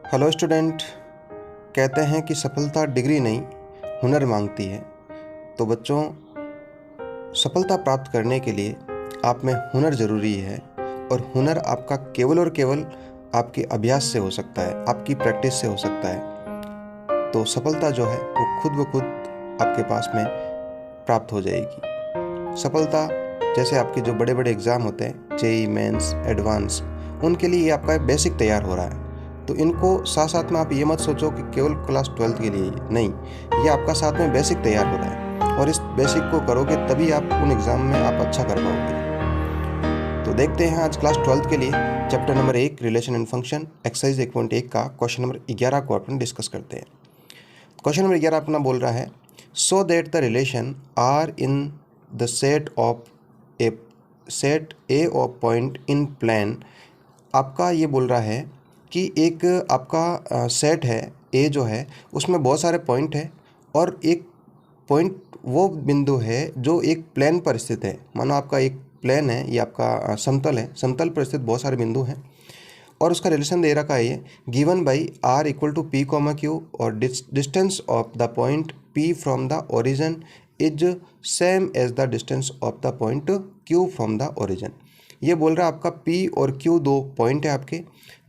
Hello student. कहते हैं कि सफलता डिग्री नहीं हुनर मांगती है। तो बच्चों, सफलता प्राप्त करने के लिए आप में हुनर ज़रूरी है और हुनर आपका केवल और केवल आपके अभ्यास से हो सकता है, आपकी प्रैक्टिस से हो सकता है। तो सफलता जो है वो खुद ब खुद आपके पास में प्राप्त हो जाएगी। सफलता जैसे आपके जो बड़े बड़े एग्ज़ाम होते हैं, जेईई मेंस, एडवांस, उनके लिए ये आपका बेसिक तैयार हो रहा है। तो इनको साथ साथ में आप ये मत सोचो कि केवल क्लास 12th के लिए नहीं, ये आपका साथ में बेसिक तैयार हो रहा है और इस बेसिक को करोगे तभी आप उन एग्ज़ाम में आप अच्छा कर पाओगे। तो देखते हैं आज क्लास 12th के लिए chapter number 1 relation and function exercise 1.1 का क्वेश्चन नंबर 11 को अपन डिस्कस करते हैं। क्वेश्चन नंबर 11 अपना बोल रहा है, so that the relation R in the set A of point in plane. आपका ये बोल रहा है कि एक आपका सेट है ए जो है उसमें बहुत सारे पॉइंट है और एक पॉइंट वो बिंदु है जो एक प्लेन पर स्थित है। मानो आपका एक प्लेन है, ये आपका समतल है, समतल पर स्थित बहुत सारे बिंदु हैं और उसका रिलेशन दे रखा है ये given by R equal to P comma Q और distance of the point P from the origin is same as the distance of the point Q from the origin. ये बोल रहा है आपका P और Q दो पॉइंट है आपके,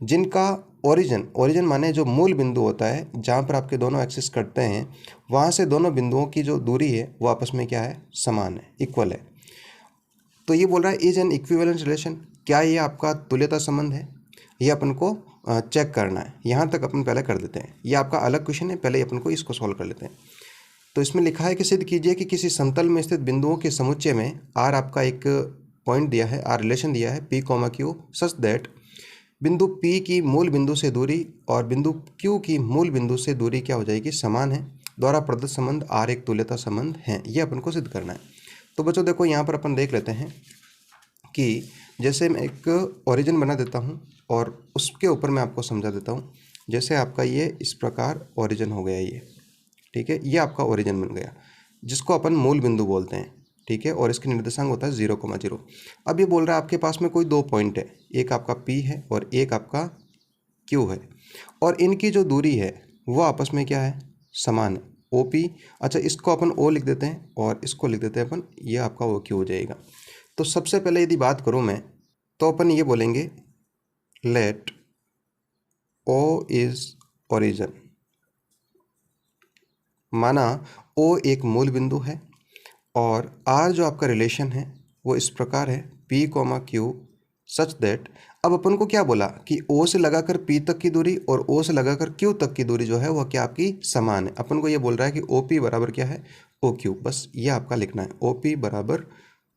जिनका ओरिजिन माने जो मूल बिंदु होता है जहाँ पर आपके दोनों एक्सिस करते हैं, वहाँ से दोनों बिंदुओं की जो दूरी है वो आपस में क्या है, समान है, इक्वल है। तो ये बोल रहा है इज एन इक्विवेलेंट रिलेशन। क्या ये आपका तुल्यता संबंध है? ये अपन को चेक करना है। यहाँ तक अपन पहले कर देते हैं, ये आपका अलग क्वेश्चन है, पहले ही अपन को इसको सॉल्व कर लेते हैं। तो इसमें लिखा है कि सिद्ध कीजिए कि किसी समतल में स्थित बिंदुओं के समुच्चय में आर आपका एक पॉइंट दिया है, आर रिलेशन दिया है P comma Q such that बिंदु P की मूल बिंदु से दूरी और बिंदु Q की मूल बिंदु से दूरी क्या हो जाएगी, समान है, द्वारा प्रदत्त संबंध R एक तुल्यता संबंध है। ये अपन को सिद्ध करना है। तो बच्चों देखो, यहाँ पर अपन देख लेते हैं कि जैसे मैं एक ओरिजिन बना देता हूँ और उसके ऊपर मैं आपको समझा देता हूँ। जैसे आपका ये इस प्रकार ओरिजिन हो गया, ये ठीक है, ये आपका ओरिजिन बन गया जिसको अपन मूल बिंदु बोलते हैं, ठीक है, और इसके निर्देशांक होता है 0,0। अब ये बोल रहा है आपके पास में कोई दो पॉइंट है, एक आपका P है और एक आपका Q है और इनकी जो दूरी है वो आपस में क्या है, समान है, OP। अच्छा, इसको अपन O लिख देते हैं और इसको लिख देते हैं अपन, ये आपका OQ हो जाएगा। तो सबसे पहले यदि बात करूँ मैं, तो अपन ये बोलेंगे लेट O इज ओरिजिन। माना O एक मूल बिंदु है और R जो आपका रिलेशन है वो इस प्रकार है P comma Q such that. अब अपन को क्या बोला कि O से लगाकर P तक की दूरी और O से लगाकर Q तक की दूरी जो है वह क्या आपकी समान है। अपन को ये बोल रहा है कि OP बराबर क्या है, OQ। बस ये आपका लिखना है, OP बराबर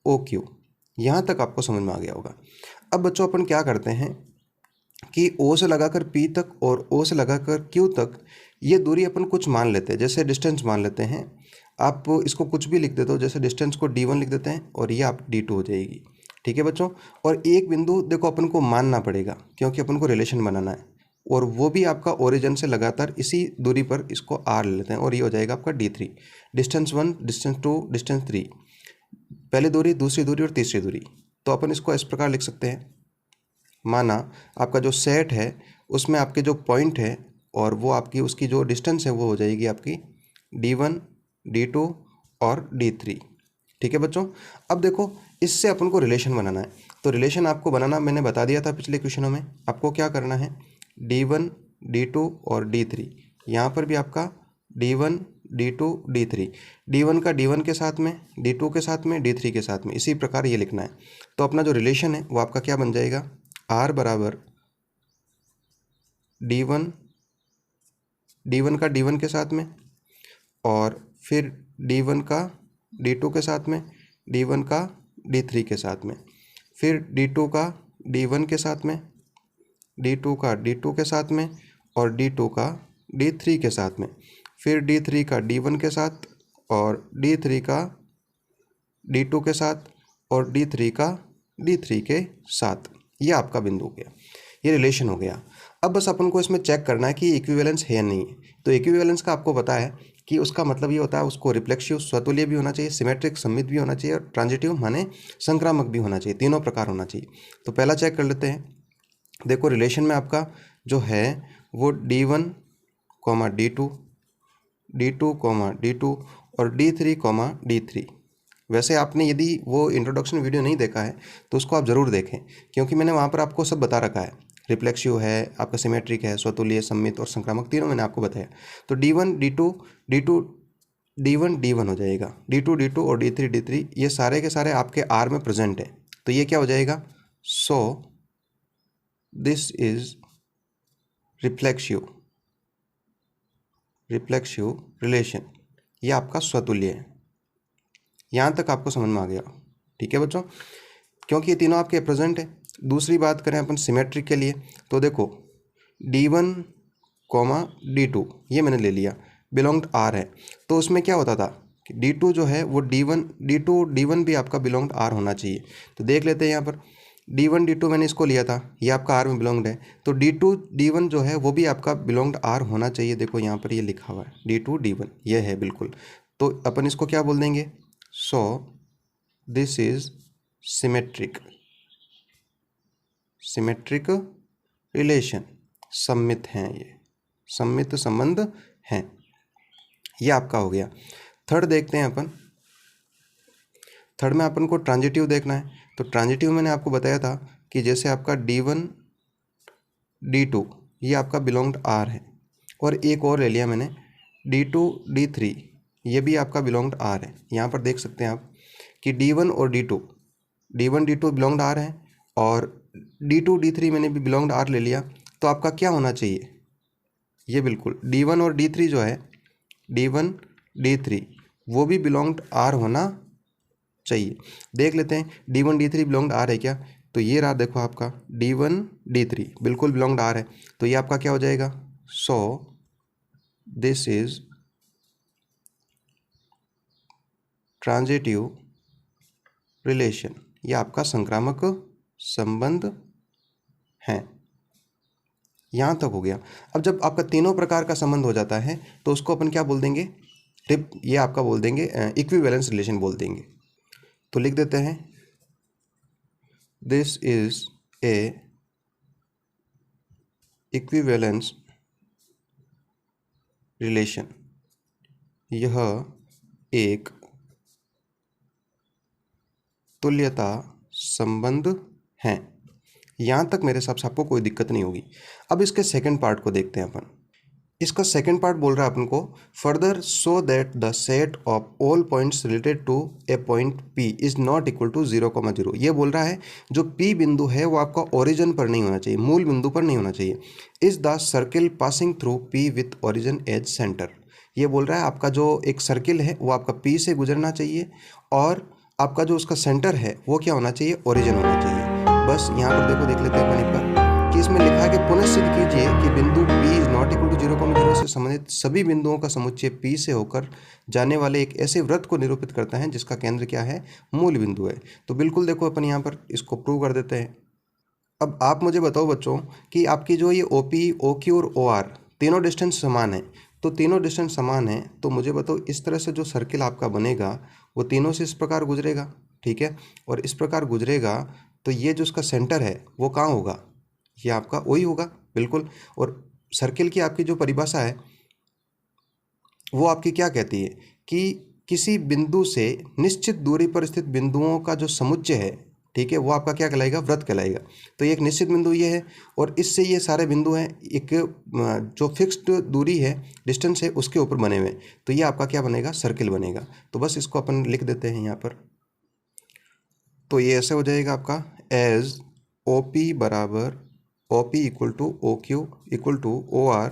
OQ। यहाँ तक आपको समझ में आ गया होगा। अब बच्चों अपन क्या करते हैं कि O से लगाकर P तक और O से लगाकर Q तक ये दूरी अपन कुछ मान लेते हैं, जैसे डिस्टेंस मान लेते हैं। आप इसको कुछ भी लिख देते हो, जैसे डिस्टेंस को D1 लिख देते हैं और ये आप D2 हो जाएगी, ठीक है बच्चों। और एक बिंदु देखो अपन को मानना पड़ेगा क्योंकि अपन को रिलेशन बनाना है और वो भी आपका ओरिजिन से लगातार इसी दूरी पर, इसको R ले लेते हैं और ये हो जाएगा आपका D3। डिस्टेंस 1, डिस्टेंस 2, डिस्टेंस 3, पहली दूरी, दूसरी दूरी और तीसरी दूरी। तो अपन इसको इस प्रकार लिख सकते हैं, माना आपका जो सेट है उसमें आपके जो पॉइंट है और वो आपकी उसकी जो डिस्टेंस है वो हो जाएगी आपकी D1, D2 और D3, ठीक है बच्चों। अब देखो, इससे अपन को रिलेशन बनाना है। तो रिलेशन आपको बनाना मैंने बता दिया था पिछले क्वेश्चनों में। आपको क्या करना है, D1, D2 और D3। यहाँ पर भी आपका D1, D2, D3, D1 का D1 के साथ में, D2 के साथ में, D3 के साथ में, इसी प्रकार ये लिखना है। तो अपना जो रिलेशन है वो आपका क्या बन जाएगा, R बराबर D1 का D1 के साथ में और फिर D1 का D2 के साथ में, D1 का D3 के साथ में, फिर D2 का D1 के साथ में, D2 का D2 के साथ में और D2 का D3 के साथ में, फिर D3 का D1 के साथ और D3 का D2 के साथ और D3 का D3 के साथ। ये आपका बिंदु हो गया, ये रिलेशन हो गया। अब बस अपन को इसमें चेक करना है कि इक्विवेलेंस है या नहीं है। तो इक्विवेलेंस का आपको पता है कि उसका मतलब ये होता है उसको रिफ्लेक्सिव स्वतुल्य भी होना चाहिए, सिमेट्रिक सममित भी होना चाहिए और ट्रांजिटिव माने संक्रामक भी होना चाहिए, तीनों प्रकार होना चाहिए। तो पहला चेक कर लेते हैं। देखो रिलेशन में आपका जो है वो D1, D2, D2, D2 और D3, D3। वैसे आपने यदि वो इंट्रोडक्शन वीडियो नहीं देखा है तो उसको आप ज़रूर देखें, क्योंकि मैंने वहाँ पर आपको सब बता रखा है। रिफ्लेक्सिव है, आपका सिमेट्रिक है, स्वतुल्य, सममित और संक्रामक, तीनों मैंने आपको बताया। तो D1, D2, D2, D1, D1 हो जाएगा, D2, D2 और D3, D3 ये सारे के सारे आपके R में प्रेजेंट है। तो ये क्या हो जाएगा? सो दिस इज रिफ्लेक्सिव रिलेशन, ये आपका स्वतुल्य है। यहाँ तक आपको समझ में आ गया? ठीक है बच्चों, क्योंकि ये तीनों आपके प्रेजेंट है। दूसरी बात करें अपन सिमेट्रिक के लिए, तो देखो D1, D2 ये मैंने ले लिया, बिलोंग्ड R है। तो उसमें क्या होता था कि D2 जो है वो D1, D1 भी आपका बिलोंग्ड R होना चाहिए। तो देख लेते हैं यहाँ पर D1, D2 मैंने इसको लिया था, ये आपका R में बिलोंग्ड है। तो D2, D1 जो है वो भी आपका बिलोंग्ड R होना चाहिए। देखो यहाँ पर ये लिखा हुआ है D2, D1 ये है बिल्कुल। तो अपन इसको क्या बोल देंगे? So this is symmetric relation, सम्मित हैं, ये सम्मित संबंध हैं। ये आपका हो गया। थर्ड देखते हैं अपन। थर्ड में अपन को ट्रांजिटिव देखना है। तो ट्रांजिटिव मैंने आपको बताया था कि जैसे आपका D1, D2 ये आपका बिलोंग्ड R है, और एक और ले लिया मैंने D2, D3 ये भी आपका बिलोंग्ड R है। यहाँ पर देख सकते हैं आप कि D1 और D2 बिलोंग्ड R है, और D2, D3 मैंने भी बिलोंग्ड R ले लिया। तो आपका क्या होना चाहिए? ये बिल्कुल D1 और D3 जो है, D1, D3 वो भी बिलोंग्ड R होना चाहिए। देख लेते हैं D1, D3 बिलोंग्ड R है क्या? तो ये रहा, देखो आपका D1, D3 बिल्कुल बिलोंग्ड R है। तो ये आपका क्या हो जाएगा? सो दिस इज ट्रांजिटिव रिलेशन, ये आपका संक्रामक संबंध है। यहाँ तक हो गया। अब जब आपका तीनों प्रकार का संबंध हो जाता है तो उसको अपन क्या बोल देंगे? ये आपका बोल देंगे इक्विवेलेंस रिलेशन बोल देंगे। तो लिख देते हैं this is a equivalence relation, यह एक तुल्यता संबंध है। यहाँ तक मेरे हिसाब से आपको कोई दिक्कत नहीं होगी। अब इसके सेकंड पार्ट को देखते हैं अपन। इसका सेकंड पार्ट बोल रहा है अपन को further so that the set of all points related to a point P is not equal to 0,0। ये बोल रहा है जो P बिंदु है वो आपका ओरिजिन पर नहीं होना चाहिए, मूल बिंदु पर नहीं होना चाहिए। Is the circle passing through P with origin as centre. ये बोल रहा है आपका जो एक सर्किल है वो आपका P से गुजरना चाहिए, और आपका जो उसका सेंटर है वो क्या होना चाहिए? ओरिजिन होना चाहिए। बस यहाँ पर देखो, देख लेते हैं अपन एक बार कि इसमें लिखा है कि पुनः सिद्ध कीजिए कि बिंदु P is not equal to 0,0 से संबंधित सभी बिंदुओं का समुच्चय P से होकर जाने वाले एक ऐसे वृत्त को निरूपित करता है जिसका केंद्र क्या है? मूल बिंदु है। तो बिल्कुल देखो अपन यहाँ पर इसको प्रूव कर देते हैं। अब आप मुझे बताओ बच्चों कि आपकी जो ये OP, OQ और OR तीनों डिस्टेंस समान है। तो तीनों डिस्टेंस समान है तो मुझे बताओ इस तरह से जो सर्किल आपका बनेगा वो तीनों से इस प्रकार गुजरेगा, ठीक है, और इस प्रकार गुजरेगा। तो ये जो उसका सेंटर है वो कहाँ होगा? ये आपका वही होगा बिल्कुल। और सर्किल की आपकी जो परिभाषा है वो आपकी क्या कहती है कि किसी बिंदु से निश्चित दूरी पर स्थित बिंदुओं का जो समुच्चय है, ठीक है, वो आपका क्या कहलाएगा? वृत्त कहलाएगा। तो एक निश्चित बिंदु ये है, और इससे ये सारे बिंदु हैं एक जो फिक्स्ड दूरी है, डिस्टेंस है, उसके ऊपर बने हुए। तो ये आपका क्या बनेगा? सर्किल बनेगा। तो बस इसको अपन लिख देते हैं यहाँ पर। तो ये ऐसे हो जाएगा आपका as OP equal to OQ equal to OR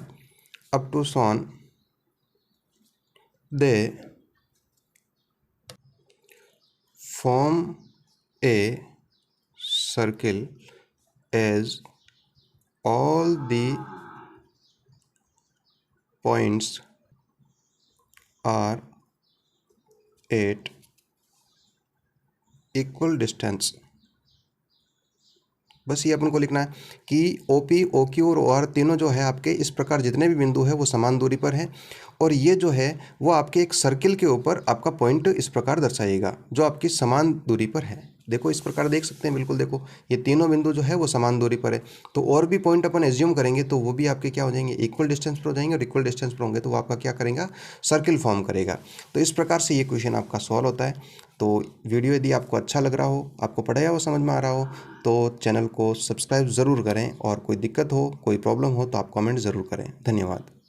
up to soon they form a circle as all the points are at equal distance। बस ये अपन को लिखना है कि OP, OQ और OR तीनों जो है आपके इस प्रकार जितने भी बिंदु है वो समान दूरी पर हैं, और ये जो है वो आपके एक सर्किल के ऊपर आपका पॉइंट इस प्रकार दर्शाएगा जो आपकी समान दूरी पर है। देखो इस प्रकार देख सकते हैं, बिल्कुल देखो ये तीनों बिंदु जो है वो समान दूरी पर है। तो और भी पॉइंट अपन एज्यूम करेंगे तो वो भी आपके क्या हो जाएंगे, इक्वल डिस्टेंस पर हो जाएंगे, और इक्वल डिस्टेंस पर होंगे तो वो आपका क्या करेगा, सर्किल फॉर्म करेगा। तो इस प्रकार से ये क्वेश्चन आपका सॉल्व होता है। तो वीडियो यदि आपको अच्छा लग रहा हो, आपको पढ़ाया हुआ समझ में आ रहा हो, तो चैनल को सब्सक्राइब ज़रूर करें, और कोई दिक्कत हो, कोई प्रॉब्लम हो तो आप कमेंट ज़रूर करें। धन्यवाद।